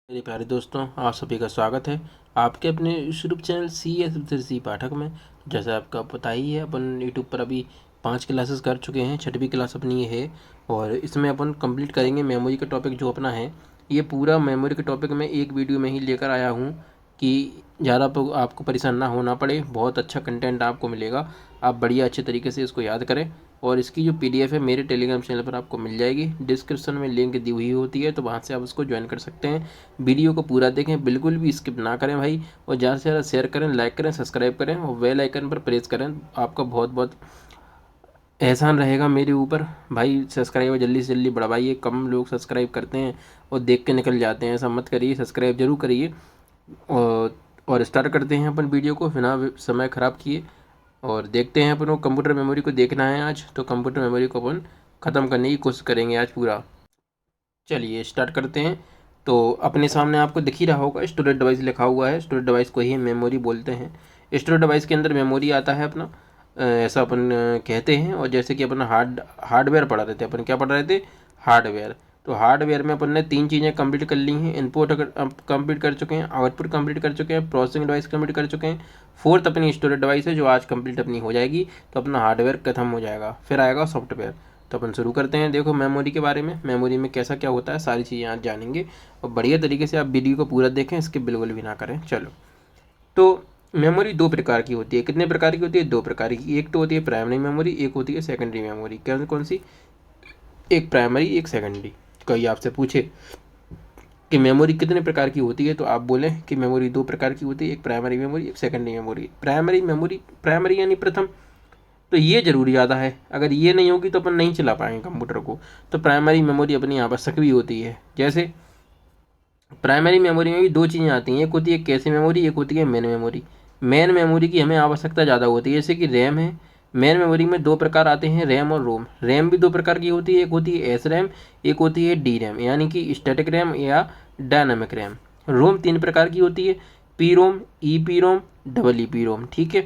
मेरे प्यारे दोस्तों, आप सभी का स्वागत है आपके अपने यूट्यूब चैनल सी पाठक में। जैसा आपका पता ही है, अपन यूट्यूब पर अभी 5 क्लासेस कर चुके हैं। 6वीं क्लास अपनी ये है और इसमें अपन कंप्लीट करेंगे मेमोरी का टॉपिक जो अपना है। ये पूरा मेमोरी के टॉपिक में एक वीडियो में ही लेकर आया हूँ कि ज़्यादा आपको परेशान ना होना पड़े। बहुत अच्छा कंटेंट आपको मिलेगा, आप बढ़िया अच्छे तरीके से इसको याद करें। और इसकी जो पीडीएफ है मेरे टेलीग्राम चैनल पर आपको मिल जाएगी, डिस्क्रिप्शन में लिंक दी हुई होती है, तो वहाँ से आप उसको ज्वाइन कर सकते हैं। वीडियो को पूरा देखें, बिल्कुल भी स्किप ना करें भाई, और ज़्यादा से ज़्यादा शेयर करें, लाइक करें, सब्सक्राइब करें और बेल आइकन पर प्रेस करें। आपका बहुत बहुत एहसान रहेगा मेरे ऊपर भाई। सब्सक्राइबर जल्दी से जल्दी बढ़वाइए, कम लोग सब्सक्राइब करते हैं और देख के निकल जाते हैं, ऐसा मत करिए, सब्सक्राइब जरूर करिए। और स्टार्ट करते हैं अपन वीडियो को बिना समय ख़राब किए और देखते हैं अपन को कंप्यूटर मेमोरी को देखना है आज, तो कंप्यूटर मेमोरी को अपन ख़त्म करने की कोशिश करेंगे आज पूरा। चलिए स्टार्ट करते हैं। तो अपने सामने आपको दिख ही रहा होगा स्टोरेज डिवाइस लिखा हुआ है। स्टोरेज डिवाइस को ही मेमोरी बोलते हैं। स्टोरेज डिवाइस के अंदर मेमोरी आता है अपना, ऐसा अपन कहते हैं। और जैसे कि अपन हार्डवेयर पढ़ा रहे थे, अपन क्या पढ़ रहे थे? हार्डवेयर। तो हार्डवेयर में अपन ने 3 चीज़ें कंप्लीट कर ली हैं। इनपुट कंप्लीट कर चुके हैं, आउटपुट कंप्लीट कर चुके हैं, प्रोसेसिंग डिवाइस कंप्लीट कर चुके हैं। फोर्थ अपनी स्टोरेज डिवाइस है जो आज कंप्लीट अपनी हो जाएगी, तो अपना हार्डवेयर खत्म हो जाएगा, फिर आएगा सॉफ्टवेयर। तो अपन शुरू करते हैं। देखो मेमोरी के बारे में, मेमोरी में कैसा क्या होता है सारी चीज़ें आज जानेंगे। और बढ़िया तरीके से आप वीडियो को पूरा देखें, इसके बिल्कुल भी ना करें। चलो, तो मेमोरी 2 प्रकार की होती है। कितने प्रकार की होती है? 2 प्रकार की। एक तो होती है प्राइमरी मेमोरी, एक होती है सेकेंडरी मेमोरी। कौन कौन सी? एक प्राइमरी, एक सेकेंडरी। कोई आपसे पूछे कि मेमोरी कितने प्रकार की होती है, तो आप बोलें कि मेमोरी 2 प्रकार की होती है, एक प्राइमरी मेमोरी, एक secondary memory. Primary memory, primary यानी प्रथम, तो ये जरूरी ज़्यादा है। अगर ये नहीं होगी तो अपन नहीं चला पाएंगे कंप्यूटर को। तो प्राइमरी मेमोरी अपनी आवश्यक भी होती है। जैसे प्राइमरी मेमोरी में भी 2 चीज़ें आती हैं, एक होती है कैशे मेमोरी, एक होती है मेन मेमोरी। मेन मेमोरी की हमें आवश्यकता ज़्यादा होती है। जैसे कि रैम है, मेन मेमोरी में 2 प्रकार आते हैं, रैम और रोम। रैम भी 2 प्रकार की होती है, एक होती है एस रैम, एक होती है डी रैम, यानी कि स्टैटिक रैम या डायनामिक रैम। रोम 3 प्रकार की होती है, P ROM, E P ROM, double E P ROM. ठीक है,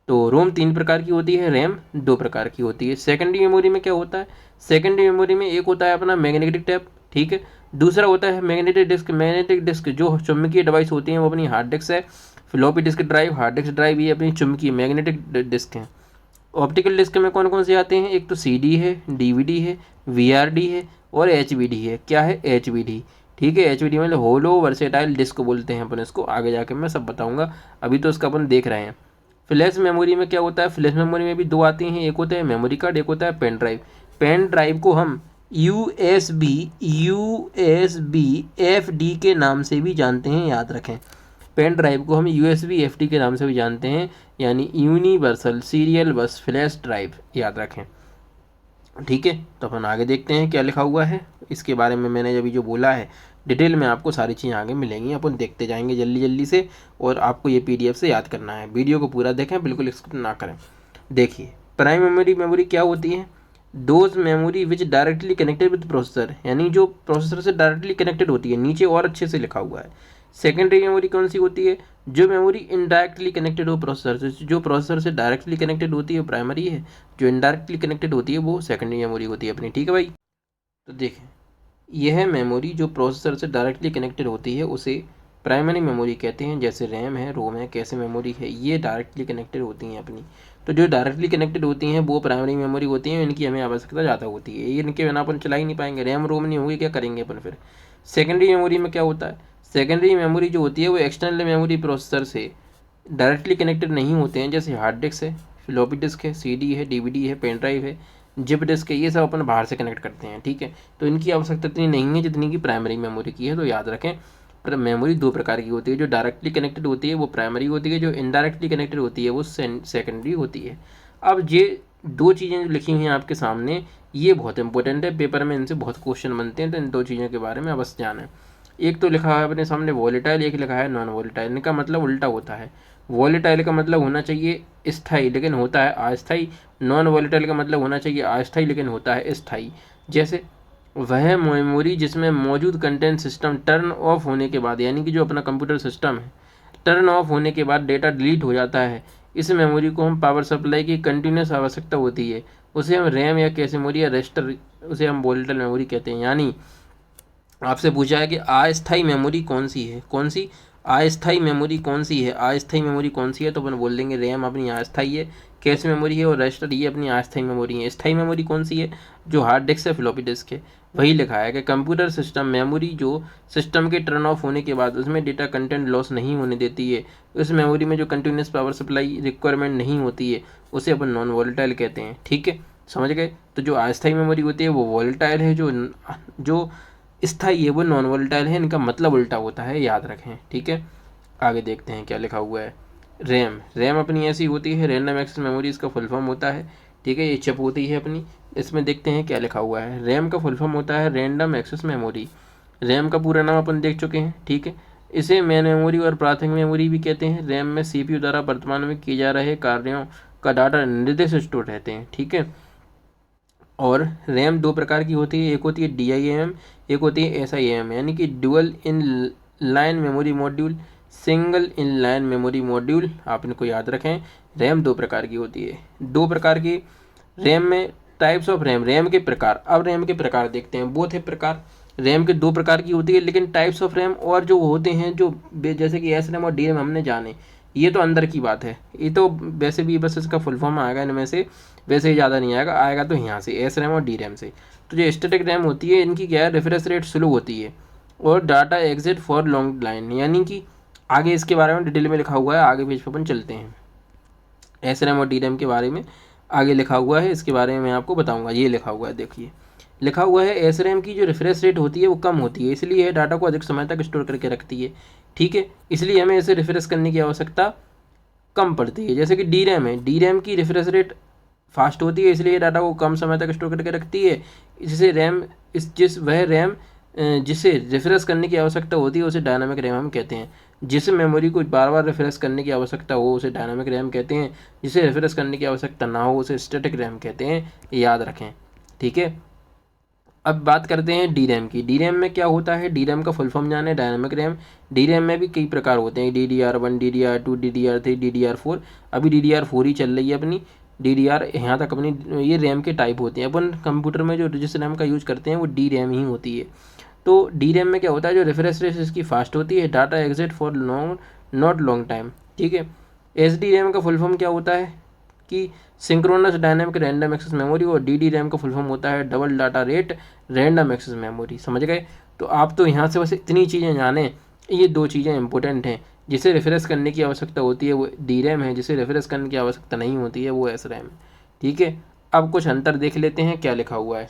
तो रोम 3 प्रकार की होती है, रैम 2 प्रकार की होती है। सेकेंडरी मेमोरी में क्या होता है? सेकेंडरी मेमोरी में एक होता है अपना मैग्नेटिक टैप, ठीक है। दूसरा होता है मैग्नेटिक डिस्क। मैग्नेटिक डिस्क जो चुंबकीय डिवाइस होती है वो अपनी हार्ड डिस्क है। Floppy disk drive, hard disk drive, ये अपनी चुंबकीय मैग्नेटिक डिस्क है। ऑप्टिकल डिस्क में कौन कौन से आते हैं? एक तो CD है, DVD है, VRD है और HVD है। क्या है? HVD। ठीक है, HVD मतलब होलो वर्सेटाइल डिस्क बोलते हैं अपन इसको, आगे जाके मैं सब बताऊंगा, अभी तो इसका अपन देख रहे हैं। फ्लैश मेमोरी में क्या होता है? फ्लैश मेमोरी में भी 2 आती हैं, एक होता है मेमोरी कार्ड, एक होता है पेन ड्राइव। पेन ड्राइव को हम USB FD के नाम से भी जानते हैं, याद रखें। पेन ड्राइव को हम USB FD के नाम से भी जानते हैं, यानी यूनिवर्सल सीरियल बस फ्लैश ड्राइव, याद रखें। ठीक है, तो अपन आगे देखते हैं क्या लिखा हुआ है इसके बारे में। मैंने अभी जो बोला है डिटेल में आपको सारी चीज़ें आगे मिलेंगी, अपन देखते जाएंगे जल्दी जल्दी से। और आपको ये PDF से याद करना है। वीडियो को पूरा देखें, बिल्कुल स्किप ना करें। देखिए, प्राइम मेमोरी क्या होती है? Those memory which directly connected with processor, यानी जो प्रोसेसर से डायरेक्टली कनेक्टेड होती है, नीचे और अच्छे से लिखा हुआ है। सेकेंडरी मेमोरी कौन सी होती है? जो मेमोरी इनडायरेक्टली कनेक्टेड हो प्रोसेसर से। जो प्रोसेसर से डायरेक्टली कनेक्टेड होती है वो प्राइमरी है, जो इनडायरेक्टली कनेक्टेड होती है वो सेकेंडरी मेमोरी होती है अपनी। ठीक है भाई, तो देखें, यह मेमोरी जो प्रोसेसर से डायरेक्टली कनेक्टेड होती है उसे प्राइमरी मेमोरी कहते हैं। जैसे रैम है, रोम है, कैसे मेमोरी है, ये डायरेक्टली कनेक्टेड होती हैं अपनी। तो जो डायरेक्टली कनेक्टेड होती हैं वो प्राइमरी मेमोरी होती हैं, इनकी हमें आवश्यकता ज़्यादा होती है। ये इनके बिना अपन चला ही नहीं पाएंगे, रैम रोम नहीं होगी क्या करेंगे अपन फिर। सेकेंडरी मेमोरी में क्या होता है? सेकेंडरी मेमोरी जो होती है वो एक्सटर्नल मेमोरी प्रोसेसर से डायरेक्टली कनेक्टेड नहीं होते हैं। जैसे हार्ड डिस्क है, फ्लॉपी डिस्क है, CD है, DVD है, पेन ड्राइव है, जिप डिस्क है, ये सब अपन बाहर से कनेक्ट करते हैं। ठीक है, तो इनकी आवश्यकता इतनी नहीं है जितनी की प्राइमरी मेमोरी की है। तो याद रखें, पर मेमोरी 2 प्रकार की होती है। जो डायरेक्टली कनेक्टेड होती है वो प्राइमरी होती है, जो इनडायरेक्टली कनेक्टेड होती है वो सेकेंडरी होती है। अब ये 2 चीज़ें जो लिखी हुई हैं आपके सामने, ये बहुत इंपॉर्टेंट है, पेपर में इनसे बहुत क्वेश्चन बनते हैं, तो इन 2 चीज़ों के बारे में अवश्य जाना है। एक तो लिखा है अपने सामने वॉलेटाइल, एक लिखा है नॉन वॉलेटाइल। इनका मतलब उल्टा होता है। वॉलेटाइल का मतलब होना चाहिए स्थायी लेकिन होता है अस्थायी। नॉन वॉलेटाइल का मतलब होना चाहिए अस्थायी लेकिन होता है स्थायी। जैसे वह मेमोरी जिसमें मौजूद कंटेंट सिस्टम टर्न ऑफ होने के बाद, यानी कि जो अपना कंप्यूटर सिस्टम है, टर्न ऑफ होने के बाद डेटा डिलीट हो जाता है, इस मेमोरी को हम पावर सप्लाई की कंटिन्यूस आवश्यकता होती है, उसे हम रैम या कैश मेमोरी या रजिस्टर, उसे हम वॉलेटाइल मेमोरी कहते हैं। यानी आपसे पूछा है कि अस्थायी मेमोरी कौन सी है, कौन सी अस्थायी मेमोरी कौन सी है, अस्थायी मेमोरी कौन सी है, तो अपन बोल देंगे रैम अपनी अस्थायी है, कैश मेमोरी है और रजिस्टर ये अपनी अस्थायी मेमोरी है। स्थायी मेमोरी कौन सी है, जो हार्ड डिस्क है, फ्लॉपी डिस्क है। वही लिखा है कि कंप्यूटर सिस्टम मेमोरी जो सिस्टम के टर्न ऑफ होने के बाद उसमें डेटा कंटेंट लॉस नहीं होने देती है, उस मेमोरी में जो कंटिन्यूस पावर सप्लाई रिक्वायरमेंट नहीं होती है, उसे अपन नॉन वॉलेटाइल कहते हैं। ठीक है, समझ गए। तो जो अस्थायी मेमोरी होती है वो वॉलेटाइल है, जो स्थायी है वो नॉन वोलेटाइल है। इनका मतलब उल्टा होता है, याद रखें। ठीक है, आगे देखते हैं क्या लिखा हुआ है। रैम, रैम अपनी ऐसी होती है, रैंडम एक्सेस मेमोरी इसका फुल फॉर्म होता है। ठीक है, ये चिप होती है अपनी। इसमें देखते हैं क्या लिखा हुआ है। रैम का फुल फॉर्म होता है रैंडम एक्सेस मेमोरी। रैम का पूरा नाम अपन देख चुके हैं। ठीक है, इसे मेन मेमोरी और प्राथमिक मेमोरी भी कहते हैं। रैम में सीपीयू द्वारा वर्तमान में किए जा रहे कार्यों का डाटा निर्देश स्टोर रहते हैं। ठीक है, और रैम दो प्रकार की होती है, एक होती है DIMM, एक होती है SIMM, यानी कि dual in line memory module, single in line memory module. आप इनको याद रखें। रैम दो प्रकार की होती है, दो प्रकार की रैम में। टाइप्स ऑफ रैम, रैम के प्रकार। अब रैम के प्रकार देखते हैं। बोथ है प्रकार, रैम के दो प्रकार की होती है, लेकिन टाइप्स ऑफ रैम और जो होते हैं जो जैसे कि SRAM और DRAM हमने जाने, ये तो अंदर की बात है। ये तो वैसे भी बस इसका फुल फॉर्म आएगा इनमें से, वैसे ही ज़्यादा नहीं आएगा, आएगा तो यहाँ से SRAM और DRAM से। तो जो स्टैटिक रैम होती है इनकी क्या है, रिफ्रेश रेट स्लो होती है और data exit for long line, यानी कि आगे इसके बारे में डिटेल में लिखा हुआ है, आगे पेज पर अपन चलते हैं। SRAM और DRAM के बारे में आगे लिखा हुआ है, इसके बारे में मैं आपको बताऊंगा। ये लिखा हुआ है, देखिए लिखा हुआ है SRAM की जो रिफ्रेश रेट होती है वो कम होती है, इसलिए डाटा को अधिक समय तक स्टोर करके रखती है। ठीक है, इसलिए हमें इसे रिफ्रेश करने की आवश्यकता कम पड़ती है। जैसे कि DRAM है, DRAM की रिफ्रेश रेट फास्ट होती है, इसलिए डाटा को कम समय तक स्टोर करके रखती है। इससे रैम वह रैम जिसे रिफ्रेश करने की आवश्यकता होती है उसे डायनामिक रैम हम कहते हैं। जिस मेमोरी को बार बार रिफ्रेश करने की आवश्यकता हो उसे डायनामिक रैम कहते हैं, जिसे रिफ्रेश करने की आवश्यकता ना हो उसे स्टैटिक रैम कहते हैं, याद रखें। ठीक है, अब बात करते हैं DRAM की। DRAM में क्या होता है, DRAM का फुल फॉर्म जाने, डायनामिक रैम। DRAM में भी कई प्रकार होते हैं, DDR1, DDR2, DDR3, DDR4। अभी DDR4 ही चल रही है अपनी, DDR यहाँ तक अपनी। ये रैम के टाइप होते हैं। अपन कंप्यूटर में जो जिस रैम का यूज़ करते हैं वो DRAM ही होती है। तो DRAM में क्या होता है, जो रिफ्रेश रेट इसकी फास्ट होती है, data exit for long not long time. ठीक है, SDRAM का फुल फॉर्म क्या होता है कि synchronous dynamic random access memory, और DDRAM का फुल फॉर्म होता है double data rate random access memory. समझ गए। तो आप तो यहाँ से बस इतनी चीज़ें जानें, ये दो चीज़ें इंपॉर्टेंट हैं। जिसे रिफ्रेश करने की आवश्यकता होती है वो DRAM है, जिसे रिफ्रेश करने की आवश्यकता नहीं होती है वो SRAM है। ठीक है, अब कुछ अंतर देख लेते हैं क्या लिखा हुआ है।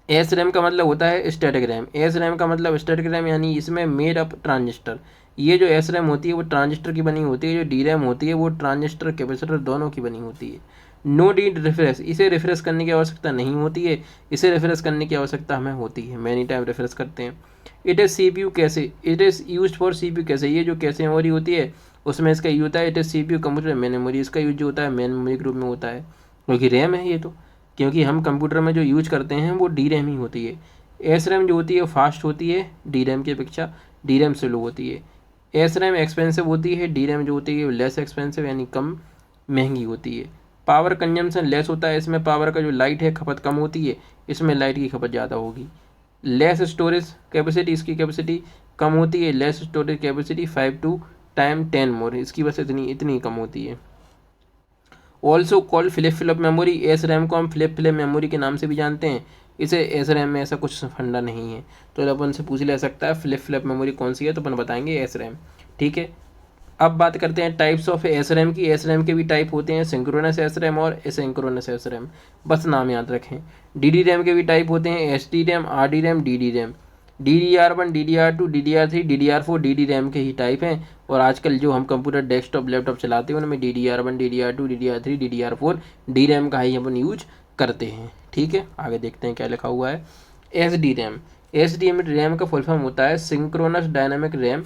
SRAM का मतलब होता है स्टैटिक रैम। SRAM का मतलब स्टैटिक रैम, यानी इसमें मेड अप ट्रांजिस्टर। ये जो SRAM होती है वो ट्रांजिस्टर की बनी होती है, जो DRAM होती है वो ट्रांजिस्टर कैपेसिटर दोनों की बनी होती है। नो नीड रिफ्रेश, इसे रिफ्रेश करने की आवश्यकता नहीं होती है, इसे रिफ्रेश करने की आवश्यकता हमें होती है, मैनी टाइम रिफ्रेश करते हैं। इट इज़ CPU कैसे, it is use for CPU कैसे, ये जो कैसे मेमोरी होती है उसमें इसका यूज होता है। It is CPU computer main memory, इसका यूज जो होता है मेन मेमोरी के रूप में होता है, क्योंकि रैम है ये तो, क्योंकि हम कंप्यूटर में जो यूज करते हैं वो DRAM ही होती है। SRAM जो होती है फास्ट होती है DRAM की अपेक्षा, DRAM स्लो होती है। SRAM एक्सपेंसिव होती है, DRAM जो होती है लेस एक्सपेंसिव, यानी कम महंगी होती है। पावर कंजम्पशन लेस होता है, इसमें पावर का जो लाइट है खपत कम होती है, इसमें लाइट की खपत ज़्यादा होगी। लेस स्टोरेज कैपेसिटी, इसकी कैपेसिटी कम होती है, लेस स्टोरेज कैपेसिटी 5 to 10 मोर, इसकी बस इतनी कम होती है। Also called flip flop memory, SRAM को हम फ्लिप फ्लॉप मेमोरी के नाम से भी जानते हैं। इसे SRAM में ऐसा कुछ फंडा नहीं है, तो अपन से पूछ ले सकता है फ्लिप फ्लॉप मेमोरी कौन सी है, तो अपन बताएंगे SRAM। ठीक है, अब बात करते हैं टाइप्स ऑफ SRAM की। SRAM के भी टाइप होते हैं, सिंक्रोनस SRAM और एसिंक्रोनस SRAM, बस नाम याद रखें। DDRAM के भी टाइप होते हैं, SDRAM, RDRAM, DDRAM। DDR1, DDR2, DDR3, DDR4 DDRAM के ही टाइप हैं, और आजकल जो हम कंप्यूटर डेस्कटॉप लैपटॉप चलाते हैं उनमें DDR1, DDR2, DDR3, DDR4 DRAM का ही अपन यूज करते हैं। ठीक है, आगे देखते हैं क्या लिखा हुआ है। SDRAM, SDRAM का फुल फॉर्म होता है सिंक्रोनस डायनामिक रैम।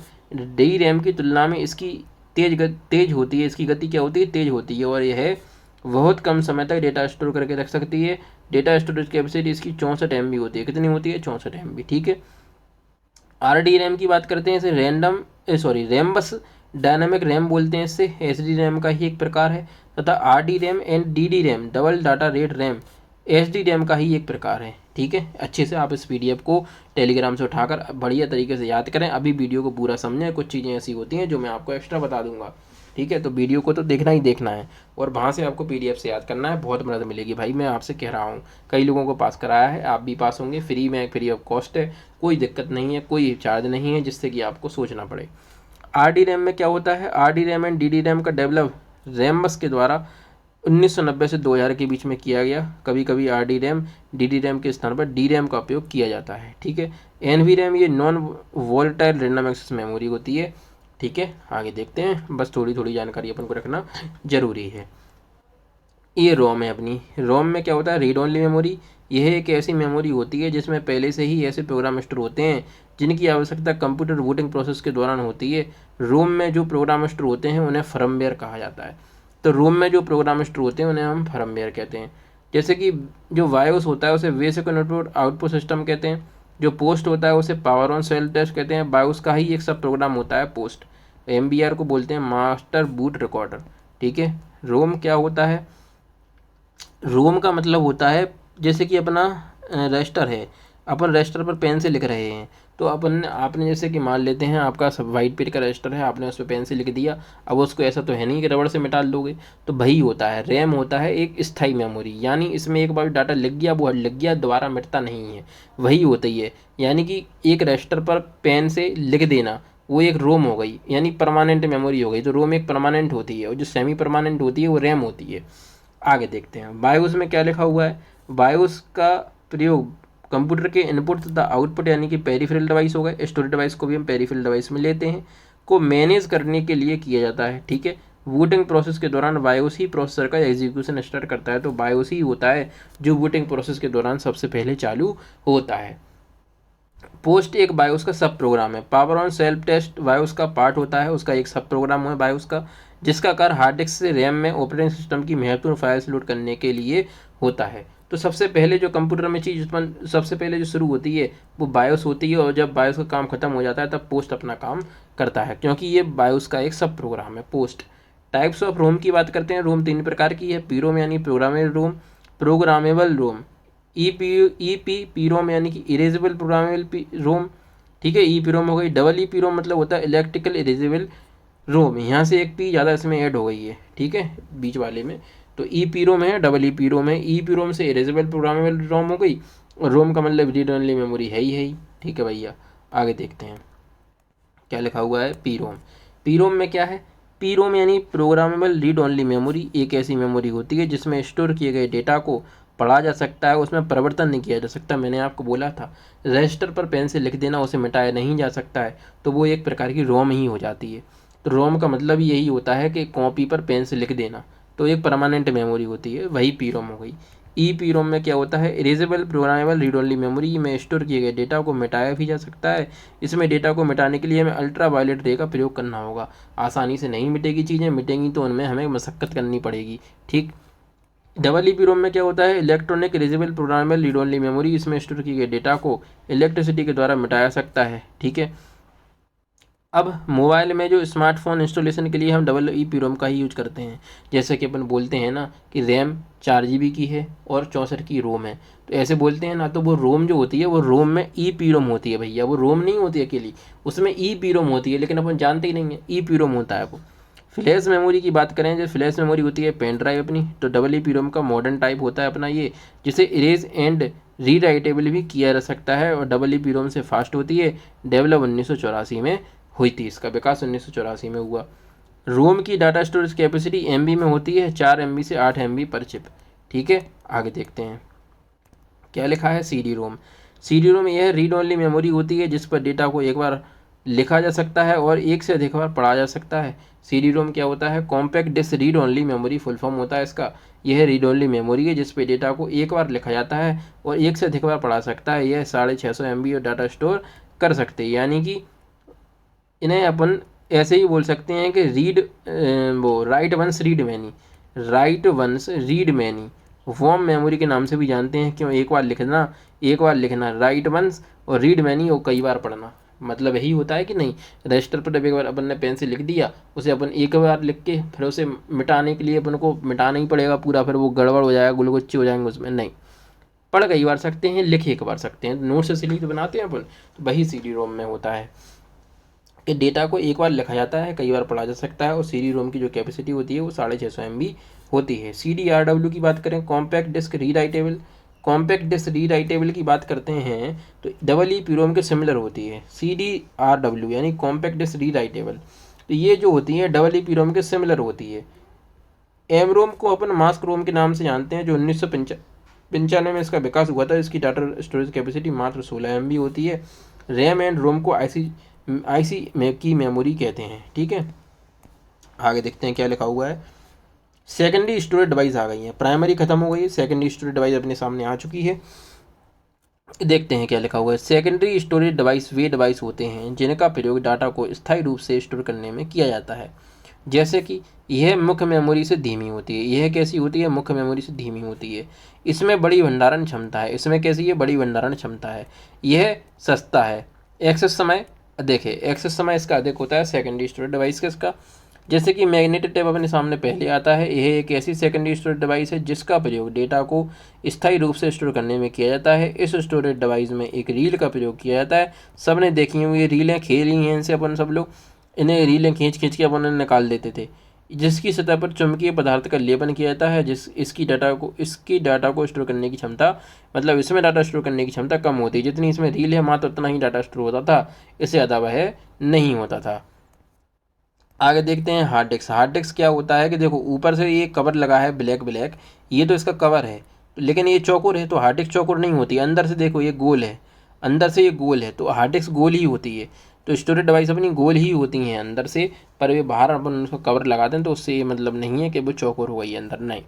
DRAM की तुलना में इसकी तेज होती है, इसकी गति क्या होती है, तेज होती है, और यह बहुत कम समय तक डेटा स्टोर करके रख सकती है। डेटा स्टोरेज कैपेसिटी इसकी 64 MB होती है। कितनी होती है, 64 MB। ठीक है, RDRAM की बात करते हैं, इसे रैम बस डायनामिक रैम बोलते हैं। इससे SDRAM का ही एक प्रकार है, तथा RDRAM and DDRAM double data rate RAM SDRAM का ही एक प्रकार है। ठीक है, अच्छे से आप इस PDF को टेलीग्राम से उठाकर बढ़िया तरीके से याद करें। अभी वीडियो को पूरा समझें, कुछ चीज़ें ऐसी होती हैं जो मैं आपको एक्स्ट्रा बता दूंगा। ठीक है, तो वीडियो को तो देखना ही देखना है और वहाँ से आपको PDF से याद करना है, बहुत मदद मिलेगी भाई। मैं आपसे कह रहा हूँ, कई लोगों को पास कराया है, आप भी पास होंगे फ्री में, फ्री ऑफ कॉस्ट है, कोई दिक्कत नहीं है, कोई चार्ज नहीं है जिससे कि आपको सोचना पड़े। RD रैम में क्या होता है, RD RAM and DD RAM का डेवलप रैमबस के द्वारा 1990 से 2000 के बीच में किया गया। कभी कभी RD रैम DD रैम के स्थान पर D रैम का उपयोग किया जाता है। ठीक है, NV रैम ये non volatile random access memory होती है। ठीक है, आगे देखते हैं, बस थोड़ी थोड़ी जानकारी अपन को रखना जरूरी है। ये रोम है अपनी। रोम में क्या होता है, रीड ओनली मेमोरी। यह एक ऐसी मेमोरी होती है जिसमें पहले से ही ऐसे प्रोग्राम स्टोर होते हैं जिनकी आवश्यकता कंप्यूटर बूटिंग प्रोसेस के दौरान होती है। रोम में जो प्रोग्राम स्टोर होते हैं उन्हें फर्मवेयर कहा जाता है। तो रोम में जो प्रोग्राम स्टोर होते हैं उन्हें हम फर्मवेयर कहते हैं। जैसे कि जो बायोस होता है उसे बेसिक इनपुट आउटपुट सिस्टम कहते हैं। जो पोस्ट होता है उसे पावर ऑन सेल टेस्ट कहते हैं। बायोस का ही एक सब प्रोग्राम होता है पोस्ट। MBR को बोलते हैं मास्टर बूट रिकॉर्डर। ठीक है, रोम क्या होता है, रोम का मतलब होता है जैसे कि अपना रजिस्टर है, अपन रजिस्टर पर पेन से लिख रहे हैं, तो अपन आपने जैसे कि मान लेते हैं आपका सब वाइट पेज का रजिस्टर है, आपने उस पर पेन से लिख दिया। अब उसको ऐसा तो है नहीं कि रबड़ से मिटा दोगे, तो वही होता है। रैम होता है एक स्थायी मेमोरी, यानी इसमें एक बार डाटा लिख गया वो लिख गया, दोबारा मिटता नहीं है, वही होती है। यानी कि एक रजिस्टर पर पेन से लिख देना वो एक रोम हो गई, यानी परमानेंट मेमोरी हो गई। तो रोम एक परमानेंट होती है और जो सेमी परमानेंट होती है वो रैम होती है। आगे देखते हैं बायोस में क्या लिखा हुआ है। बायोस का प्रयोग कंप्यूटर के इनपुट तथा आउटपुट यानी कि पेरिफेरल डिवाइस हो गए, स्टोरेज डिवाइस को भी हम पेरिफेरल डिवाइस में लेते हैं, को मैनेज करने के लिए किया जाता है। ठीक है, बूटिंग प्रोसेस के दौरान बायोस ही प्रोसेसर का एग्जीक्यूशन स्टार्ट करता है। तो बायोस ही होता है जो बूटिंग प्रोसेस के दौरान सबसे पहले चालू होता है। पोस्ट एक बायोस का सब प्रोग्राम है। Power on self test BIOS का पार्ट होता है, उसका एक सब प्रोग्राम है बायोस का, जिसका कार्य हार्ड डिस्क से रैम में ऑपरेटिंग सिस्टम की महत्वपूर्ण फाइल्स लोड करने के लिए होता है। तो सबसे पहले जो कंप्यूटर में चीज़ उत्पन्न सबसे पहले जो शुरू होती है वो बायोस होती है, और जब बायोस का काम खत्म हो जाता है तब पोस्ट अपना काम करता है, क्योंकि ये बायोस का एक सब प्रोग्राम है पोस्ट। टाइप्स ऑफ रोम की बात करते हैं। रोम 3 प्रकार की है। पीरोम यानी प्रोग्रामेबल रोम, प्रोग्रामेबल रोम, ई पी रोम यानी कि इरेजेबल प्रोग्रामेबल रोम। ठीक है, ई पी रोम हो गई। डबल ई पी रोम मतलब होता है इलेक्ट्रिकल इरेजेबल रोम, यहाँ से एक पी ज़्यादा इसमें ऐड हो गई है। ठीक है, बीच वाले में तो ई पी रोम है, डबल ई पी रोम है। ई पी रोम से इरेजेबल प्रोग्रामेबल रोम हो गई, और रोम का मतलब रीड ओनली मेमोरी है ही। ठीक है भैया, आगे देखते हैं क्या लिखा हुआ है। पी रोम, पी रोम में क्या है, पी रोम यानी प्रोग्रामेबल रीड ओनली मेमोरी। एक ऐसी मेमोरी होती है जिसमें स्टोर किए गए डेटा को पढ़ा जा सकता है, उसमें परिवर्तन नहीं किया जा सकता। मैंने आपको बोला था रजिस्टर पर पेन से लिख देना, उसे मिटाया नहीं जा सकता है, तो वो एक प्रकार की रोम ही हो जाती है। तो रोम का मतलब यही होता है कि कॉपी पर पेन से लिख देना, तो एक परमानेंट मेमोरी होती है, वही पी रोम हो गई। ई पी रोम में क्या होता है, erasable programmable read only memory में स्टोर किए गए डेटा को मिटाया भी जा सकता है। इसमें डेटा को मिटाने के लिए हमें अल्ट्रा वायलेट रे का प्रयोग करना होगा। आसानी से नहीं मिटेगी चीज़ें, मिटेंगी तो उनमें हमें मशक्कत करनी पड़ेगी। ठीक, डबल ई पी रोम में क्या होता है, electronic erasable programmable read only memory, इसमें स्टोर किए गए डेटा को इलेक्ट्रिसिटी के द्वारा मिटाया सकता है। ठीक है, अब मोबाइल में जो स्मार्टफोन इंस्टॉलेशन के लिए हम डबल ई पी रोम का ही यूज करते हैं। जैसे कि अपन बोलते हैं ना कि रैम 4 GB की है और 64 की रोम है, तो ऐसे बोलते हैं ना, तो वो रोम जो होती है वो रोम में ई पी रोम होती है भैया, वो रोम नहीं होती अकेली, उसमें ई पी रोम होती है, लेकिन अपन जानते ही नहीं है ई पी रोम होता है वो। फ्लैश मेमोरी की बात करें, जो फ्लैश मेमोरी होती है पेन ड्राइव अपनी, तो डबल ई पी रोम का मॉडर्न टाइप होता है अपना ये, जिसे इरेज एंड रीराइटेबल भी किया जा सकता है, और डबल ई पी रोम से फास्ट होती है। डेवलप 1984 में हुई थी, इसका विकास 1984 में हुआ। रोम की डाटा स्टोरेज कैपेसिटी MB में होती है, 4 MB से 8 MB पर चिप। ठीक है, आगे देखते हैं क्या लिखा है। CD रोम, CD रोम यह रीड ओनली मेमोरी होती है जिस पर डेटा को एक बार लिखा जा सकता है और एक से अधिक बार पढ़ा जा सकता है। CD रोम क्या होता है, compact disc read only memory full form होता है इसका। यह रीड ओनली मेमोरी है जिस पे डेटा को एक बार लिखा जाता है और एक से अधिक बार पढ़ा सकता है। यह 650 MB और डाटा स्टोर कर सकते हैं, यानी कि इन्हें अपन ऐसे ही बोल सकते हैं कि वो write once read many, write once read many वॉम मेमोरी के नाम से भी जानते हैं। क्यों, एक बार लिखना राइट वंस, और रीड मैनी और कई बार पढ़ना, मतलब यही होता है कि नहीं। रजिस्टर पर जब एक बार अपन ने पेन से लिख दिया, उसे अपन एक बार लिख के फिर उसे मिटाने के लिए अपन को मिटाना ही पड़ेगा पूरा, फिर वो गड़बड़ हो जाएगा, गुलगुच्चे हो जाएंगे उसमें, नहीं। पढ़ कई बार सकते हैं, लिख एक बार सकते हैं। नोट से सिलेक्ट बनाते हैं अपन, तो वही CD रोम में होता है कि डेटा को एक बार लिखा जाता है, कई बार पढ़ा जा सकता है। और CD रोम की जो कैपेसिटी होती है वो 650 MB होती है। CDRW की बात करें, compact disc rewritable, compact disc rewritable की बात करते हैं तो EEP रोम के सिमिलर होती है। CDRW यानी कॉम्पैक्ट डिस्क रीराइटेबल, तो ये जो होती है EEP रोम के सिमिलर होती है। एम रोम को अपन मास्क रोम के नाम से जानते हैं, जो 1995 में इसका विकास हुआ था। इसकी डाटा स्टोरेज कैपेसिटी मात्र 16 MB होती है। रैम एंड रोम को आईसी की मेमोरी कहते हैं। ठीक है, आगे देखते हैं क्या लिखा हुआ है। सेकेंडरी स्टोरेज डिवाइस आ गई है, प्राइमरी खत्म हो गई है, सेकेंडरी स्टोरेज डिवाइस अपने सामने आ चुकी है। देखते हैं क्या लिखा हुआ है। सेकेंडरी स्टोरेज डिवाइस वे डिवाइस होते हैं जिनका प्रयोग डाटा को स्थायी रूप से स्टोर करने में किया जाता है। जैसे कि यह मुख्य मेमोरी से धीमी होती है। यह कैसी होती है? मुख्य मेमोरी से धीमी होती है। इसमें बड़ी भंडारण क्षमता है। इसमें कैसी है? बड़ी भंडारण क्षमता है। यह सस्ता है। एक्सेस समय, देखिए एक्सेस समय इसका अधिक होता है सेकेंडरी स्टोरेज डिवाइस के इसका। जैसे कि मैग्नेटिक टेप अपने सामने पहले आता है। यह एक ऐसी सेकेंडरी स्टोरेज डिवाइस है जिसका प्रयोग डेटा को स्थायी रूप से स्टोर करने में किया जाता है। इस स्टोरेज डिवाइस में एक रील का प्रयोग किया जाता है। सबने देखी हुई रीलें खेली हैं इनसे अपन सब लोग, इन्हें रीलें खींच खींच के अपन निकाल देते थे, जिसकी सतह पर चुंबकीय पदार्थ का लेपन किया जाता है। इसकी डाटा को स्टोर करने की क्षमता, मतलब इसमें डाटा स्टोर करने की क्षमता कम होती है। जितनी इसमें रील है मात्र उतना ही डाटा स्टोर होता था, इससे ज़्यादा वह नहीं होता था। आगे देखते हैं हार्ड डिस्क। हार्ड डिस्क क्या होता है कि देखो ऊपर से ये कवर लगा है ब्लैक, ये तो इसका कवर है, लेकिन ये चौकोर है, तो हार्ड डिस्क चौकोर नहीं होती। अंदर से देखो ये गोल है, अंदर से ये गोल है, तो हार्ड डिस्क गोल ही होती है। तो स्टोरेज डिवाइस अपनी गोल ही होती हैं अंदर से, पर वे बाहर अपन उसको कवर लगा दें तो उससे ये मतलब नहीं है कि वो चौकोर हो गई है अंदर, नहीं।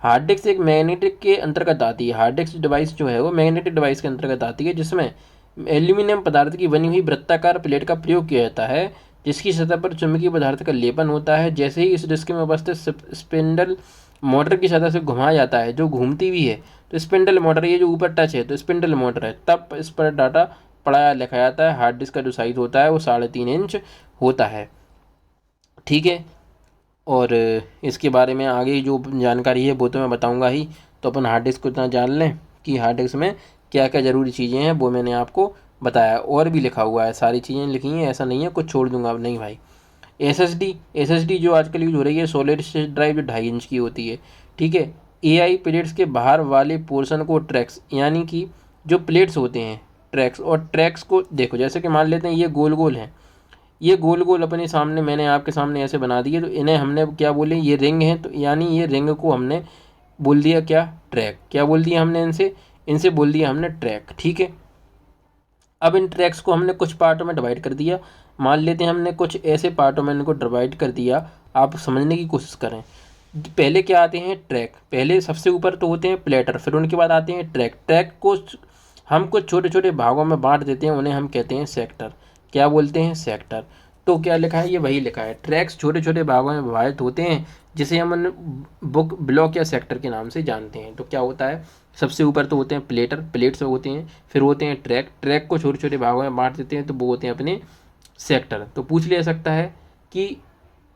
हार्ड डिस्क एक मैग्नेटिक के अंतर्गत आती है। हार्ड डिस्क डिवाइस जो है वो मैग्नेटिक डिवाइस के अंतर्गत आती है, जिसमें एल्यूमिनियम पदार्थ की बनी हुई वृत्ताकार प्लेट का प्रयोग किया जाता है, जिसकी सतह पर चुंबकीय पदार्थ का लेपन होता है। जैसे ही इस डिस्क में उपस्थित स्पिंडल मोटर की सतह से घुमाया जाता है, जो घूमती भी है, तो स्पिंडल मोटर, ये जो ऊपर टच है तो स्पिंडल मोटर है, तब इस पर डाटा पढ़ाया लिखा जाता है। हार्ड डिस्क का जो साइज़ होता है वो 3.5 इंच होता है। ठीक है, और इसके बारे में आगे जो जानकारी है वो तो मैं बताऊंगा ही। तो अपन हार्ड डिस्क को इतना जान लें कि हार्ड डिस्क में क्या क्या ज़रूरी चीज़ें हैं वो मैंने आपको बताया। और भी लिखा हुआ है, सारी चीज़ें लिखी हैं, ऐसा नहीं है कुछ छोड़ दूंगा अब, नहीं भाई। एसएसडी जो आजकल यूज हो रही है, सॉलिड स्टेट ड्राइव, जो 2.5 इंच की होती है। ठीक है, एआई प्लेट्स के बाहर वाले पोर्शन को ट्रैक्स, यानी कि जो प्लेट्स होते हैं ट्रैक्स, और ट्रैक्स को देखो जैसे कि मान लेते हैं ये गोल गोल हैं, ये गोल गोल अपने सामने मैंने आपके सामने ऐसे बना दिए, तो इन्हें हमने क्या बोले, ये रिंग है, तो यानी ये रिंग को हमने बोल दिया क्या, ट्रैक। क्या बोल दिया हमने इनसे, इनसे बोल दिया हमने ट्रैक। ठीक है, अब इन ट्रैक्स को हमने कुछ पार्टों में डिवाइड कर दिया। मान लेते हैं हमने कुछ ऐसे पार्टों में इनको डिवाइड कर दिया, आप समझने की कोशिश करें। पहले क्या आते हैं, ट्रैक। पहले सबसे ऊपर तो होते हैं प्लेटर, फिर उनके बाद आते हैं ट्रैक। ट्रैक को हम कुछ छोटे छोटे भागों में बांट देते हैं, उन्हें हम कहते हैं सेक्टर। क्या बोलते हैं, सेक्टर। तो क्या लिखा है, ये वही लिखा है, ट्रैक्स छोटे छोटे भागों में विभाजित होते हैं, जिसे हम बुक ब्लॉक या सेक्टर के नाम से जानते हैं। तो क्या होता है, सबसे ऊपर तो होते हैं प्लेटर, प्लेट्स होते हैं, फिर होते हैं ट्रैक, ट्रैक को छोटे छोटे भागों में बांट देते हैं, तो वो होते हैं अपने सेक्टर। तो पूछ लिया सकता है कि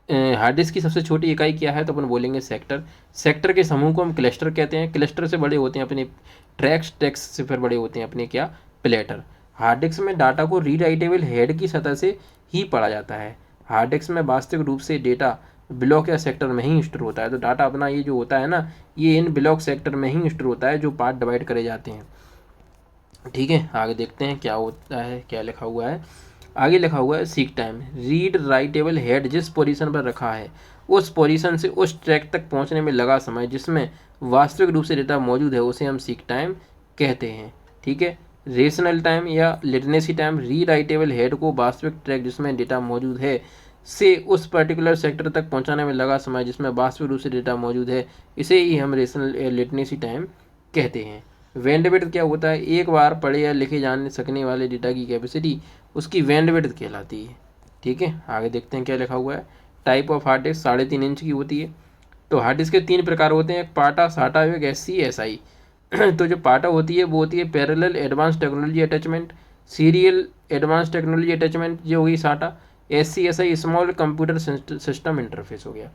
हार्ड डिस्क की सबसे छोटी इकाई क्या है, तो अपन बोलेंगे सेक्टर। सेक्टर के समूह को हम क्लस्टर कहते हैं। क्लस्टर से बड़े होते हैं अपने ट्रैक्स, ट्रैक्स से फिर बड़े होते हैं अपने क्या, प्लेटर। हार्ड डिस्क में डाटा को रीराइटेबल हेड की सतह से ही पढ़ा जाता है। हार्ड डिस्क में वास्तविक रूप से डेटा ब्लॉक या सेक्टर में ही स्टोर होता है। तो डाटा अपना ये जो होता है ना, ये इन ब्लॉक सेक्टर में ही स्टोर होता है, जो पार्ट डिवाइड करे जाते हैं। ठीक है, आगे देखते हैं क्या होता है, क्या लिखा हुआ है। आगे लिखा हुआ है seek time. Read writable head जिस पोजीशन पर रखा है, उस पोजीशन से उस ट्रैक तक पहुंचने में लगा समय जिसमें वास्तविक रूप से डेटा मौजूद है, उसे हम सीक टाइम कहते हैं। ठीक है, रेशनल टाइम या लिटरेसी टाइम, री राइटेबल हेड को वास्तविक ट्रैक जिसमें डेटा मौजूद है से उस पर्टिकुलर सेक्टर तक पहुंचाने में लगा समय जिसमें वास्तविक रूप से डेटा मौजूद है, इसे ही हम रेशनल लिटरेसी टाइम कहते हैं। बैंडविड्थ क्या होता है, एक बार पढ़े या लिखे जाने सकने वाले डेटा की कैपेसिटी उसकी बैंडविड्थ कहलाती है। ठीक है, आगे देखते हैं क्या लिखा हुआ है। Type of hard disk 3.5 inch की होती है। तो हार्ड डिस्क के 3 प्रकार होते हैं, पाटा, साटा, SC, SI। तो जो पाटा होती है वो होती है parallel advance technology attachment, serial advance technology attachment जो हुई साटा। SC SI small computer system interface हो गया।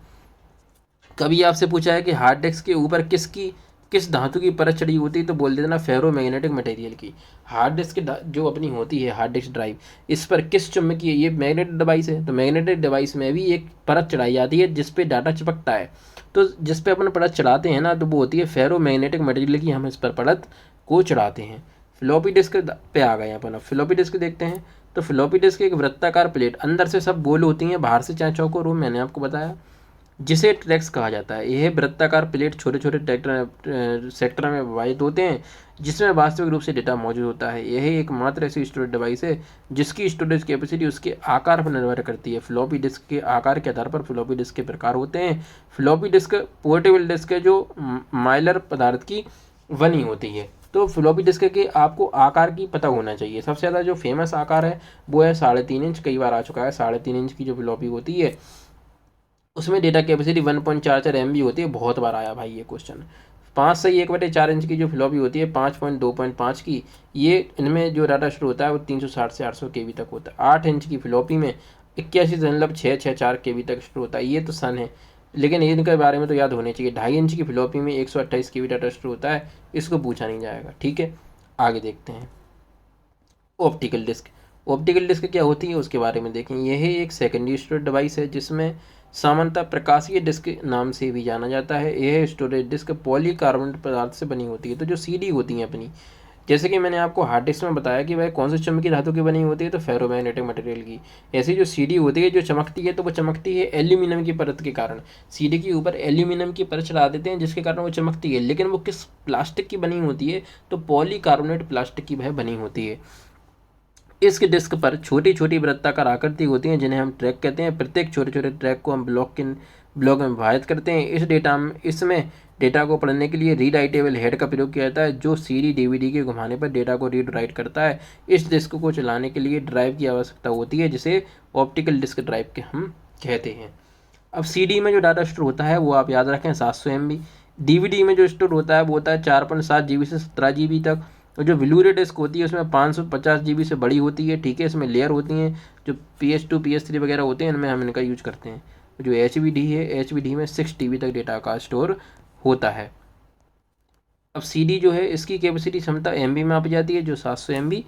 कभी आपसे पूछा है कि हार्ड डिस्क के ऊपर किसकी किस धातु की परत चढ़ी होती है, तो बोल देना फेरोमैग्नेटिक मटेरियल की। हार्ड डिस्क जो अपनी होती है हार्ड डिस्क ड्राइव, इस पर किस चुंबकीय, ये मैग्नेटिक डिवाइस है, तो मैग्नेटिक डिवाइस में भी एक परत चढ़ाई जाती है जिस पे डाटा चिपकता है। तो जिस पे अपन परत चढ़ाते हैं ना, तो वो होती है फेरोमैग्नेटिक मटेरियल की, हम इस पर परत को चढ़ाते हैं। फ्लॉपी डिस्क पे आ गए अपन। अब फ्लॉपी डिस्क देखते हैं। तो फ्लॉपी डिस्क एक वृत्ताकार प्लेट, अंदर से सब गोल होती हैं, बाहर से चाहे चौकोर हो, मैंने आपको बताया, जिसे ट्रैक्स कहा जाता है। यह वृत्ताकार प्लेट छोटे छोटे सेक्टर में विभाजित होते हैं, जिसमें वास्तविक रूप से डेटा मौजूद होता है। यह एकमात्र ऐसी स्टोरेज डिवाइस है जिसकी स्टोरेज कैपेसिटी उसके आकार पर निर्भर करती है। फ्लॉपी डिस्क के आकार के आधार पर फ्लॉपी डिस्क के प्रकार होते हैं। फ्लॉपी डिस्क पोर्टेबल डिस्क है जो माइलर पदार्थ की बनी होती है। तो फ्लॉपी डिस्क के आपको आकार की पता होना चाहिए। सबसे ज़्यादा जो फेमस आकार है वो है 3.5 इंच, कई बार आ चुका है। 3.5 इंच की जो फ्लॉपी होती है उसमें डेटा कैपेसिटी 1.44 MB होती है, बहुत बार आया भाई ये क्वेश्चन। 5/1/4 इंच की जो फ्लॉपी होती है 5.2.5 की, ये इनमें जो डाटा स्टोर होता है वो 360 से 800 KB तक होता है। 8 इंच की फ्लॉपी में 81.664 KB तक स्टोर होता है। ये तो सन है, लेकिन इनके बारे में तो याद होने चाहिए। 2.5 इंच की फ्लॉपी में 128 KB डाटा स्टोर होता है, इसको पूछा नहीं जाएगा। ठीक है, आगे देखते हैं। Optical disc. ऑप्टिकल डिस्क क्या होती है उसके बारे में देखें। यह एक सेकेंडरी स्टोरेज डिवाइस है जिसमें सामान्यतः प्रकाशीय डिस्क नाम से भी जाना जाता है। यह स्टोरेज डिस्क पॉलीकार्बोनेट पदार्थ से बनी होती है। तो जो CD होती हैं अपनी, जैसे कि मैंने आपको हार्ड डिस्क में बताया कि वह कौन से चुंबकीय धातु की बनी होती है, तो फेरोमैग्नेटिक मटेरियल की। ऐसी जो CD होती है जो चमकती है, तो वो चमकती है एल्यूमिनियम की परत के कारण। CD के ऊपर एल्यूमिनियम की परत चढ़ा देते हैं जिसके कारण वो चमकती है, लेकिन वो किस प्लास्टिक की बनी होती है, तो पॉलीकार्बोनेट प्लास्टिक की वह बनी होती है। इस डिस्क पर छोटी छोटी वृत्ताकार आकृति होती हैं जिन्हें हम ट्रैक कहते हैं। प्रत्येक छोटे छोटे ट्रैक को हम ब्लॉक में विभाजित करते हैं। इसमें डेटा को पढ़ने के लिए रीड राइटेबल हेड का प्रयोग किया जाता है जो CD DVD के घुमाने पर डेटा को रीड राइट करता है। इस डिस्क को चलाने के लिए ड्राइव की आवश्यकता होती है जिसे ऑप्टिकल डिस्क ड्राइव के हम कहते हैं। अब CD में जो डाटा स्टोर होता है वो आप याद रखें 700 MB। DVD में जो स्टोर होता है वो होता है 4.7 GB से 17 GB तक। और जो ब्लू रे डिस्क होती है उसमें 550 GB से बड़ी होती है। ठीक है, इसमें लेयर होती हैं जो PS2 PS3 वगैरह होते हैं, इनमें हम इनका यूज करते हैं। जो HVD है, HVD में 6 TB तक डेटा का स्टोर होता है। अब CD जो है इसकी कैपेसिटी क्षमता MB में आप जाती है जो 700 MB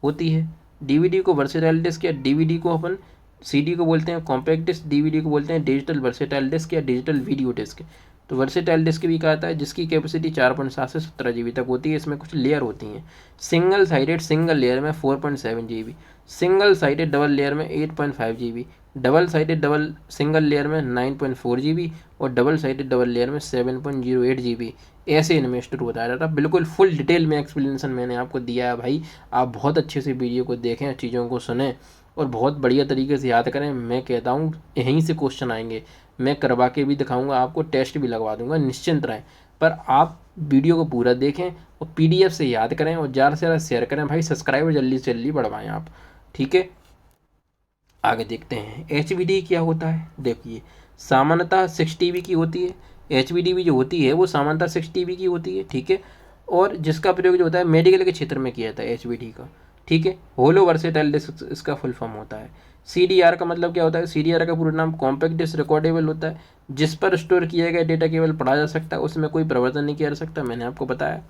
होती है। DVD को वर्सेटाइल डिस्क या DVD को अपन CD को बोलते हैं कॉम्पैक्ट डिस्क, DVD को बोलते हैं डिजिटल वर्सेटाइल डिस्क या डिजिटल वीडियो डिस्क। तो वर्सेटाइल डिस्क भी कहा जाता है जिसकी कैपेसिटी 4.7 से 17 GB तक होती है। इसमें कुछ लेयर होती हैं। सिंगल साइडेड सिंगल लेयर में 4.7 GB, single sided double layer में 8.5 GB, double sided double single layer में 9.4 GB और डबल साइडेड डबल लेयर में 7.08 GB। ऐसे इनमें स्टोर होता है डाटा। बिल्कुल फुल डिटेल में एक्सप्लेनेशन मैंने आपको दिया है भाई। आप बहुत अच्छे से वीडियो को देखें, चीज़ों को सुनें और बहुत बढ़िया तरीके से याद करें। मैं कहता हूँ यहीं से क्वेश्चन आएंगे, मैं करवा के भी दिखाऊंगा आपको, टेस्ट भी लगवा दूंगा, निश्चिंत रहें। पर आप वीडियो को पूरा देखें और PDF से याद करें और ज़्यादा से ज़्यादा शेयर करें भाई। सब्सक्राइबर जल्दी से जल्दी बढ़वाएं आप। ठीक है, आगे देखते हैं। HVD क्या होता है। देखिए, सामान्यतः 6 TB की होती है। HVD भी जो होती है वो सामान्यतः 6 TB की होती है। ठीक है, और जिसका प्रयोग जो होता है मेडिकल के क्षेत्र में किया जाता है HVD का। ठीक है, होलो वर्सेटाइल डिस्क इसका फुल फॉर्म होता है। CDR का मतलब क्या होता है। CDR का पूरा नाम कॉम्पैक्ट डिस्क रिकॉर्डेबल होता है, जिस पर स्टोर किया गया डेटा केवल पढ़ा जा सकता है, उसमें कोई परिवर्तन नहीं किया जा सकता। मैंने आपको बताया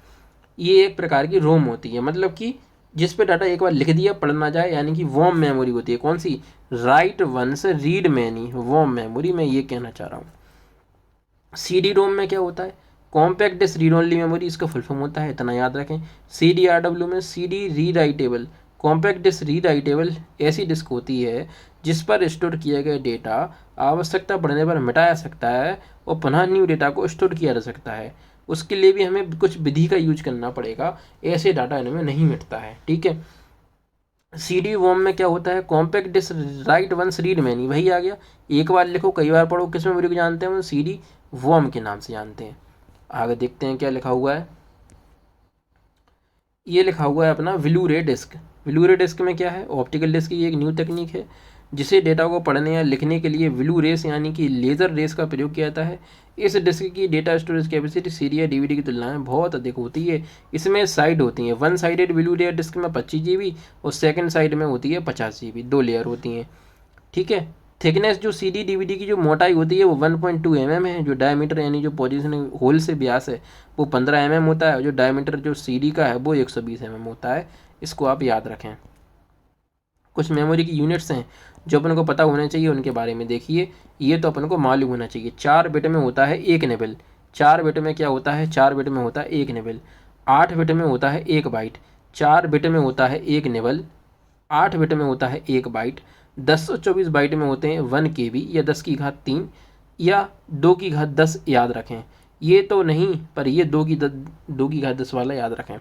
ये एक प्रकार की रोम होती है, मतलब कि जिस पे डाटा एक बार लिख दिया पढ़ ना जाए, यानी कि वॉर्म मेमोरी होती है। कौन सी, write once read many, WORM memory, मैं ये कहना चाह रहा हूँ। CD रोम में क्या होता है, compact disc read only memory, इसका फुल फॉर्म होता है, इतना याद रखें। CDRW में CD rewritable, compact disc rewritable ऐसी डिस्क होती है जिस पर स्टोर किया गया डेटा आवश्यकता पड़ने पर मिटाया जा सकता है और पुनः न्यू डेटा को स्टोर किया जा सकता है। उसके लिए भी हमें कुछ विधि का यूज करना पड़ेगा, ऐसे डाटा इनमें नहीं मिटता है। ठीक है, CD वॉर्म में क्या होता है, compact disc write once read many, वही आ गया, एक बार लिखो कई बार पढ़ो। किस मेमोरी को जानते हैं, वो CD वॉर्म के नाम से जानते हैं। आगे देखते हैं क्या लिखा हुआ है। ये लिखा हुआ है अपना ब्लू रे डिस्क। ब्लू रे डिस्क में क्या है, ऑप्टिकल डिस्क की एक न्यू तकनीक है जिसे डेटा को पढ़ने या लिखने के लिए ब्लू रेस यानी कि लेज़र रेस का प्रयोग किया जाता है। इस डिस्क की डेटा स्टोरेज कैपेसिटी CD या DVD की तुलना में बहुत अधिक होती है। इसमें साइड होती हैं, वन साइडेड ब्लू रे डिस्क में 25 GB और सेकंड साइड में होती है 50 GB, 2 लेयर होती हैं। ठीक है, थिकनेस जो CD DVD की जो मोटाई होती है वो 1.2 mm है। जो डायमीटर यानी जो पोजीशन होल से व्यास है वो 15 mm होता है। जो डायमीटर जो CD का है वो 120 mm होता है। इसको आप याद रखें। कुछ मेमोरी की यूनिट्स हैं जो अपन को पता होना चाहिए, उनके बारे में देखिए। ये तो अपन को मालूम होना चाहिए। 4 बिट में होता है 1 निबल। 4 बिट में क्या होता है? 4 बिट में होता है 1 निबल। 8 बिट में होता है 1 बाइट। 4 बिट में होता है 1 निबल। 8 बिट में होता है 1 बाइट। 1024 बाइट में होते हैं 1 KB या 10 की घात 3 या 2 की घात 10 याद रखें। ये तो नहीं, पर ये 2 की घात 10 वाला याद रखें।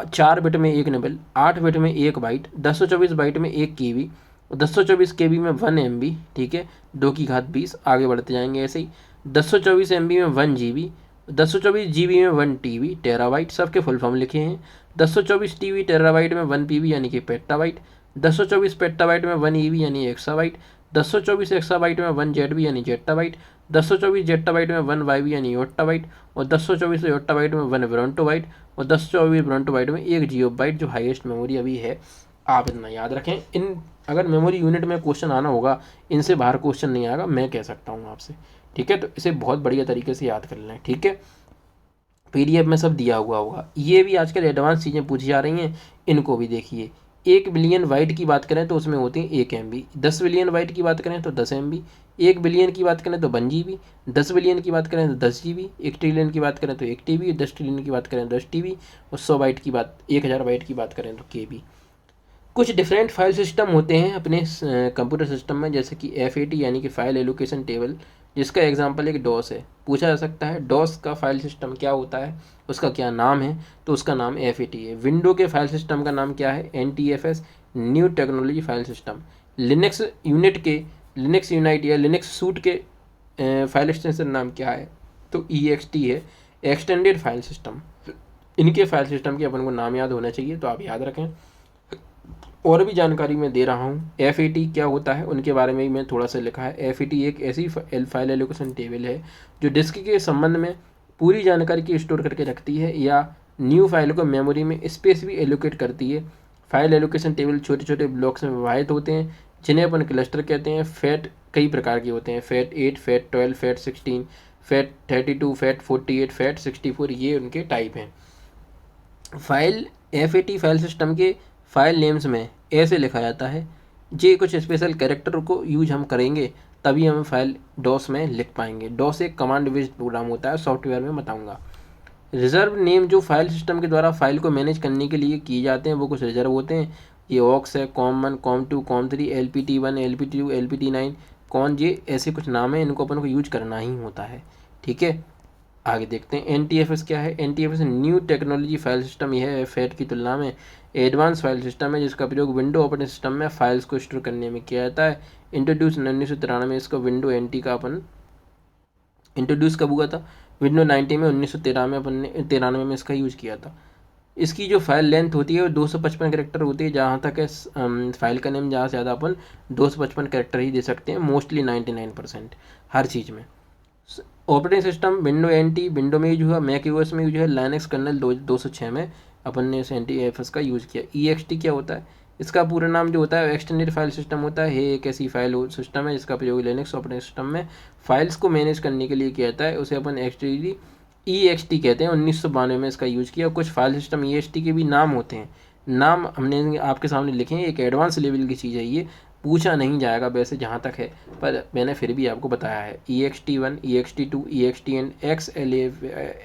4 बिट में 1 निबल, 8 बिट में 1 बाइट, 1024 बाइट में 1 KB, 1024 KB में 1 MB। ठीक है, 2 की घात 20। आगे बढ़ते जाएंगे ऐसे ही। 1024 MB में 1 GB, 1024 GB में 1 TB टेराबाइट, सबके फुल फॉर्म लिखे हैं। 1024 TB टेराबाइट में 1 PB यानी कि पेट्टाबाइट। 1024 पेट्टाबाइट में 1 EB यानी एक्साबाइट। 1024 एक्साबाइट में 1 ZB यानी जेट्टाबाइट। 1024 जेट्टाबाइट में 1 YB यानी योट्टाबाइट। और 1024 योट्टाबाइट में 1 ब्रोंटोबाइट। और 1024 ब्रोंटोबाइट में 1 जियोबाइट जो हाईएस्ट मेमोरी अभी है। आप इतना याद रखें। इन अगर मेमोरी यूनिट में क्वेश्चन आना होगा, इनसे बाहर क्वेश्चन नहीं आएगा, मैं कह सकता हूँ आपसे। ठीक है, तो इसे बहुत बढ़िया तरीके से याद कर लें। ठीक है, PDF में सब दिया हुआ होगा। ये भी आजकल एडवांस चीज़ें पूछी जा रही हैं, इनको भी देखिए। 1 बिलियन बाइट की बात करें तो उसमें होती है 1 MB। 10 बिलियन बाइट की बात करें तो 10 MB। 1 बिलियन की बात करें तो 1 GB। 10 बिलियन की बात करें तो 10 GB। 1 ट्रिलियन की बात करें तो 1 TB। 10 ट्रिलियन की बात करें तो 10 TB। और 100 बाइट की बात 1000 बाइट की बात करें तो KB। कुछ डिफरेंट फाइल सिस्टम होते हैं अपने कंप्यूटर सिस्टम में, जैसे कि FAT यानी कि फाइल एलोकेशन टेबल, जिसका एग्जांपल एक डॉस है। पूछा जा सकता है डॉस का फाइल सिस्टम क्या होता है, उसका क्या नाम है, तो उसका नाम FAT है। विंडो के फाइल सिस्टम का नाम क्या है? NTFS, new technology file system. Linux unit के लिनक्स यूनाइट या लिनक्स सूट के फाइल एक्सटेंशन नाम क्या है? तो EXT है, एक्सटेंडेड फाइल सिस्टम। इनके फाइल सिस्टम के अपन को नाम याद होना चाहिए, तो आप याद रखें। और भी जानकारी मैं दे रहा हूँ। FAT क्या होता है उनके बारे में भी मैं थोड़ा सा लिखा है। FAT एक ऐसी फाइल एलोकेशन टेबल है जो डिस्क के संबंध में पूरी जानकारी की स्टोर करके रखती है या न्यू फाइल को मेमोरी में स्पेस भी एलोकेट करती है। फाइल एलोकेशन टेबल छोटे छोटे ब्लॉक्स में विभाजित होते हैं, जिन्हें अपन क्लस्टर कहते हैं। फैट कई प्रकार के होते हैं, fat 8, fat 12, fat 16, fat 32, fat 48, fat 64, ये उनके टाइप हैं। फाइल FAT फाइल सिस्टम के फाइल नेम्स में ऐसे लिखा जाता है। ये कुछ स्पेशल कैरेक्टर को यूज हम करेंगे तभी हम फाइल डॉस में लिख पाएंगे। डॉस एक कमांड बेस्ड प्रोग्राम होता है, सॉफ्टवेयर में बताऊंगा। रिजर्व नेम जो फाइल सिस्टम के द्वारा फाइल को मैनेज करने के लिए किए जाते हैं वो कुछ रिजर्व होते हैं। ये ऑक्स है, COM1, COM2, COM3, LPT1, LPT2, LPT9, कौन, ये ऐसे कुछ नाम है, इनको अपन को यूज करना ही होता है। ठीक है, आगे देखते हैं। NTFS क्या है? NTFS new technology file system. यह है फैट की तुलना में एडवांस फाइल सिस्टम है, जिसका प्रयोग विंडो ऑपरेटिंग सिस्टम में फाइल्स को स्टोर करने में किया जाता है। इंट्रोड्यूस 1993 में इसको विंडो NT का अपन इंट्रोड्यूस कब हुआ था? विंडो 90 में। 1993 में अपन ने 93 में इसका यूज़ किया था। इसकी जो फाइल लेंथ होती है वो 255 कैरेक्टर होती है। जहाँ तक है फाइल का नेम, ज़्यादा से ज़्यादा अपन 255 कैरेक्टर ही दे सकते हैं, मोस्टली 99% हर चीज़ में। Operating system window NT window में यूज हुआ, मैक OS में यूज है, लाइनक्स कर्नल 206 में अपन ने इस NTFS का यूज़ किया। EXT क्या होता है? इसका पूरा नाम जो होता है एक्सटेंडेड फाइल सिस्टम होता है। ये एक ऐसी फाइल सिस्टम है जिसका प्रयोग लिनक्स ऑपरेटिंग सिस्टम में फाइल्स को मैनेज करने के लिए किया जाता है। उसे अपन EXT कहते हैं। 1992 में इसका यूज़ किया। कुछ फाइल सिस्टम EXT के भी नाम होते हैं। नाम हमने आपके सामने लिखे हैं, एक एडवांस लेवल की चीज़ है, ये पूछा नहीं जाएगा वैसे जहाँ तक है, पर मैंने फिर भी आपको बताया है। EXT1, EXT2, EXTN, XLAFS,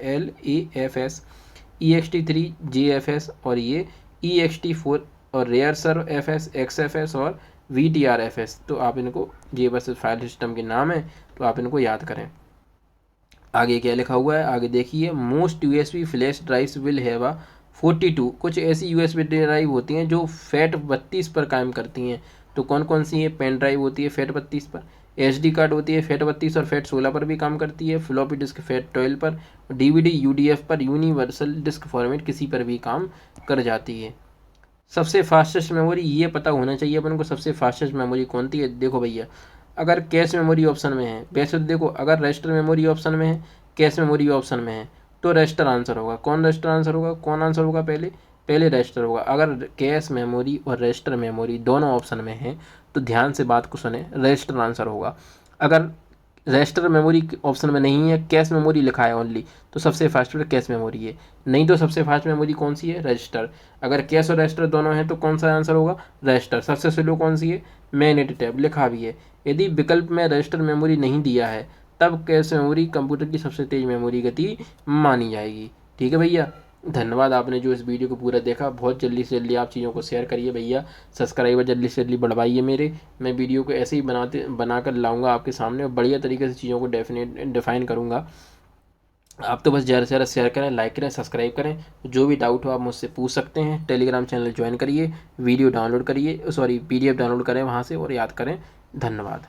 EXT3, JFS और ये EXT4 और रेयर सर्व FS, XFS और VTRFS। तो आप इनको, ये बस फाइल सिस्टम के नाम है, तो आप इनको याद करें। आगे क्या लिखा हुआ है, आगे देखिए। Most USB flash drives will have 42। कुछ ऐसी USB ड्राइव होती हैं जो फैट 32 पर कायम करती हैं। तो कौन कौन सी है? पेन ड्राइव होती है फैट 32 पर, SD कार्ड होती है फैट 32 और फैट 16 पर भी काम करती है, फ्लॉपी डिस्क फैट 12 पर, DVD UDF पर, यूनिवर्सल डिस्क फॉर्मेट किसी पर भी काम कर जाती है। सबसे फास्टेस्ट मेमोरी, ये पता होना चाहिए अपन को, सबसे फास्टेस्ट मेमोरी कौन सी है। देखो भैया, अगर कैश मेमोरी ऑप्शन में है, वैसे तो देखो अगर रजिस्टर मेमोरी ऑप्शन में है, कैश मेमोरी ऑप्शन में है, तो रजिस्टर आंसर होगा। कौन रजिस्टर आंसर होगा? कौन आंसर होगा? पहले रजिस्टर होगा। अगर कैश मेमोरी और रजिस्टर मेमोरी दोनों ऑप्शन में है तो ध्यान से बात को सुने, रजिस्टर आंसर होगा। अगर रजिस्टर मेमोरी ऑप्शन में नहीं है, कैश मेमोरी लिखा है ओनली, तो सबसे फास्ट कैश मेमोरी है। नहीं तो सबसे फास्ट मेमोरी कौन सी है? रजिस्टर। अगर कैश और रजिस्टर दोनों हैं तो कौन सा आंसर होगा? रजिस्टर। सबसे स्लो कौन सी है? मैग्नेटिक टैब, लिखा भी है। यदि विकल्प में रजिस्टर मेमोरी नहीं दिया है तब कैश मेमोरी कंप्यूटर की सबसे तेज मेमोरी गति मानी जाएगी। ठीक है भैया, धन्यवाद आपने जो इस वीडियो को पूरा देखा। बहुत जल्दी से जल्दी आप चीज़ों को शेयर करिए भैया, सब्सक्राइबर जल्दी से जल्दी बढ़वाइए मेरे। मैं वीडियो को ऐसे ही बनाकर लाऊंगा आपके सामने और बढ़िया तरीके से चीज़ों को डिफाइन करूँगा। आप तो बस ज़्यादा से ज़्यादा शेयर करें, लाइक करें, सब्सक्राइब करें। जो भी डाउट हो आप मुझसे पूछ सकते हैं। टेलीग्राम चैनल ज्वाइन करिए, वीडियो डाउनलोड करिए, सॉरी PDF डाउनलोड करें वहाँ से और याद करें। धन्यवाद।